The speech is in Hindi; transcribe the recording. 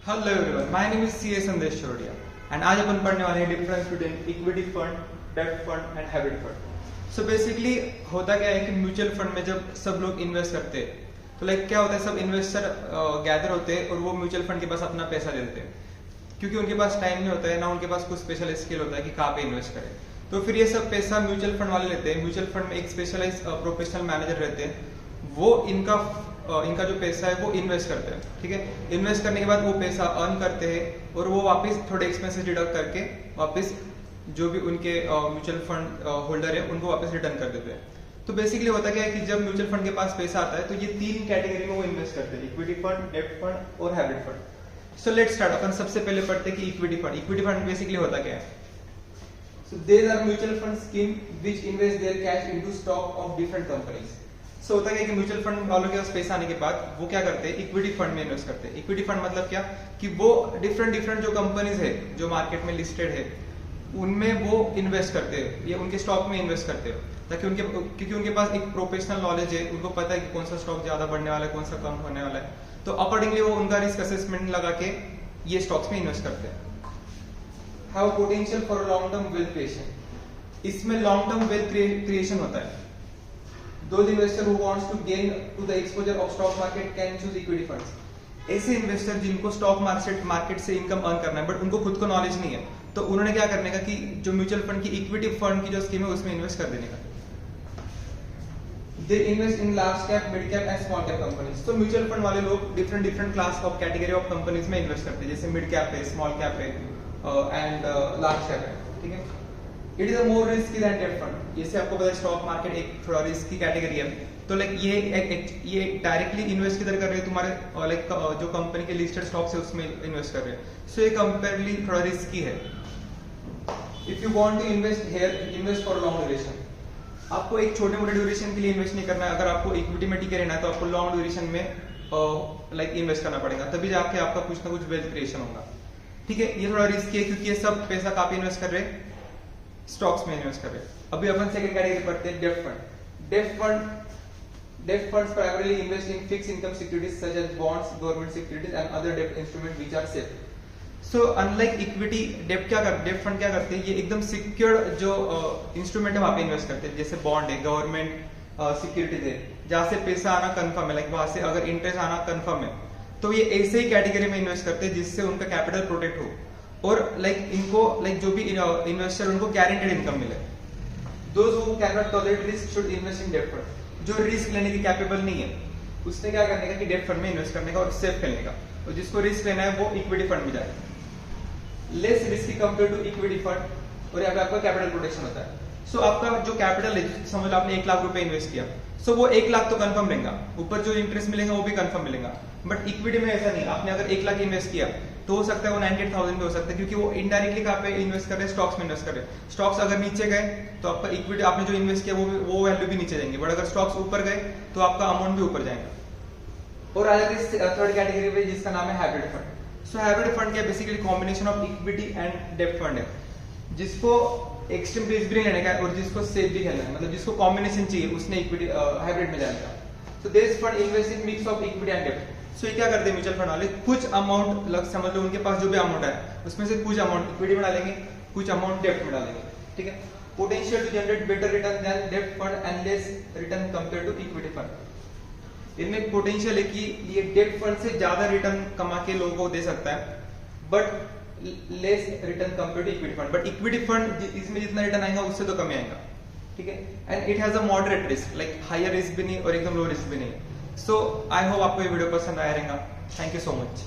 Hello everyone, my name is C A Sandesh Chordia and आज अपन पढ़ने वाले हैं डिफरेंस बिटवीन इक्विटी फंड, डेब्ट fund and hybrid fund. So basically होता क्या है कि म्यूचुअल फंड में जब सब लोग इन्वेस्ट करते हैं तो क्या होता है, सब इन्वेस्टर गैदर होते हैं और वो म्यूचुअल फंड के पास अपना पैसा दे देते हैं, क्योंकि उनके पास टाइम नहीं होता है ना, उनके पास कुछ स्पेशल स्किल होता है कि कहाँ पे इन्वेस्ट करें। तो फिर ये सब पैसा म्यूचुअल फंड वाले लेते हैं। म्यूचुअल फंड में एक स्पेशलाइज प्रोफेशनल मैनेजर रहते हैं, वो इनका जो पैसा है वो इन्वेस्ट करते हैं। ठीक है, इन्वेस्ट करने के बाद वो पैसा अर्न करते हैं और वो वापस थोड़े एक्सपेंसेस डिडक्ट करके वापस जो भी उनके म्यूचुअल फंड होल्डर है उनको वापस रिटर्न कर देते हैं। तो बेसिकली होता क्या है कि जब म्यूचुअल फंड के पास पैसा आता है तो ये तीन कैटेगरी में वो इन्वेस्ट करते हैं, इक्विटी फंड, डेब्ट फंड और hybrid fund. So let's start. अपन सबसे पहले पढ़ते हैं कि equity fund. Equity fund basically होता क्या है? So these are mutual fund scheme which invest their cash into stock of different companies. So होता है कि म्यूचुअल फंड वालों के पास पैसा आने के बाद वो क्या करते हैं, इक्विटी फंड में इन्वेस्ट करते हैं। इक्विटी फंड मतलब क्या कि वो डिफरेंट जो कंपनीज है जो मार्केट में लिस्टेड है उनमें वो इन्वेस्ट करते हैं या उनके स्टॉक में इन्वेस्ट करते हैं, ताकि क्योंकि उनके पास एक प्रोफेशनल नॉलेज है, उनको पता है कि कौन सा स्टॉक ज्यादा बढ़ने वाला है, कौन सा कम होने वाला है। तो अकॉर्डिंगली वो उनका रिस्क असेसमेंट लगा के ये स्टॉक्स में इन्वेस्ट करते हैं। Have potential for long term wealth creation. इसमें लॉन्ग टर्म वेल्थ क्रिएशन होता है। Those investor who wants to gain to the exposure of stock market can choose equity funds. ऐसे इन्वेस्टर जिनको स्टॉक मार्केट से इनकम अर्न करना है बट उनको खुद को नॉलेज नहीं है, तो उन्होंने क्या करने का कि जो म्यूचुअल फंड की इक्विटी फंड की जो स्कीम है उसमें इन्वेस्ट कर देने का। They invest in large cap, mid cap and small cap companies. तो म्यूचुअल फंड वाले लोग different class of category of companies में इन्वेस्ट करते हैं, जैसे मिड कैप है, स्मॉल कैप है एंड लार्ज कैप है। ठीक है, it is a more risky than डेब्ट फंड। जैसे आपको पता है स्टॉक मार्केट एक थोड़ा रिस्की कैटेगरी है, तो ये डायरेक्टली इन्वेस्ट किधर कर रहे हैं, तुम्हारे जो कंपनी के लिस्टेड स्टॉक्स है उसमें इन्वेस्ट कर रहे हैं। सो ये कंपेरेटिवली थोड़ा रिस्की है। If you want to invest here, invest for long duration. आपको एक छोटे मोटे ड्यूरेशन के लिए इन्वेस्ट नहीं करना है। अगर आपको इक्विटी में टिके रहना है तो आपको लॉन्ग ड्यूरेशन में इन्वेस्ट करना पड़ेगा, तभी जाके आपका कुछ ना कुछ वेल्थ क्रिएशन होगा। ठीक है, ये थोड़ा रिस्की है क्योंकि ये सब पैसा काफी इन्वेस्ट कर रहे हैं, स्टॉक्स में इन्वेस्ट कर रहे हैं। अभी अपन सेकंड कैटेगरी पढ़ते हैं, डेब्ट फंड। डेब्ट funds primarily invest in fixed income securities such as bonds, government securities and other डेब्ट instrument which are safe. So unlike equity, डेब्ट फंड क्या करते हैं, ये एकदम सिक्योर्ड जो इंस्ट्रूमेंट है वहां पे इन्वेस्ट करते हैं, जैसे बॉन्ड है, गवर्नमेंट सिक्योरिटीज है, जहां से पैसा आना कंफर्म है, वहां से अगर इंटरेस्ट आना कंफर्म है, तो ये ऐसे ही कैटेगरी में इन्वेस्ट करते हैं जिससे उनका कैपिटल प्रोटेक्ट हो और इनको जो भी इन्वेस्टर उनको गारंटेड इनकम मिले। Those who can not tolerate risk should invest in डेब्ट फंड। जो रिस्क लेने की कैपेबल नहीं है उसने क्या करने का कि डेब्ट फंड में इन्वेस्ट करने का और सेफ खेलने का, और जिसको रिस्क लेना है वो इक्विटी फंड में जाए। Less risky compare to equity fund, और यहाँ पे आपका कैपिटल प्रोटेक्शन होता है। सो आपका जो कैपिटल है, समझ लो आपने 1 लाख रुपए इन्वेस्ट किया, सो वो 1 लाख तो कंफर्म रहेगा, ऊपर जो इंटरेस्ट मिलेगा वो भी कंफर्म मिलेगा। बट इक्विटी में ऐसा नहीं। आपने अगर 1 लाख इन्वेस्ट किया तो हो सकता है वो 98,000 पे हो सकता है, क्योंकि वो इनडायरेक्टली कहाँ पे इन्वेस्ट कर रहे हैं, स्टॉक्स में इन्वेस्ट कर रहे हैं। स्टॉक्स अगर नीचे गए तो आपका इक्विटी, आपने जो इन्वेस्ट किया वो वैल्यू भी नीचे जाएंगे, बट अगर स्टॉक्स ऊपर गए तो आपका अमाउंट भी ऊपर जाएगा। और आ जाते हैं थर्ड कैटेगरी पे जिसका नाम है hybrid fund. So hybrid fund क्या basically combination of equity and डेब्ट फंड है, जिसको एक्सट्रीम रिस्क भी लेने का और जिसको सेफ भी खेलना है, मतलब जिसको कॉम्बिनेशन चाहिए उसने इक्विटी हाइब्रिड में जाने का। So this fund invest in mix of equity and डेब्ट। सो ये क्या करते हैं म्यूचुअल फंड वाले, कुछ अमाउंट समझ लो उनके पास जो भी अमाउंट है उसमें से कुछ अमाउंट इक्विटी में डालेंगे, कुछ अमाउंट डेब्ट में डालेंगे। ठीक है, potential to generate better return than डेब्ट fund and less return compare to equity fund. इनमें पोटेंशियल है कि ये डेब्ट फंड से ज्यादा रिटर्न कमा के लोगों को दे सकता है, but less return compare to equity fund. But equity fund इसमें जितना रिटर्न आएगा उससे तो कम आएगा। ठीक है, and it has a moderate risk, higher risk भी नहीं और एकदम लो रिस्क भी नहीं। सो आई होप आपको ये वीडियो पसंद आया रहेगा। Thank you so much.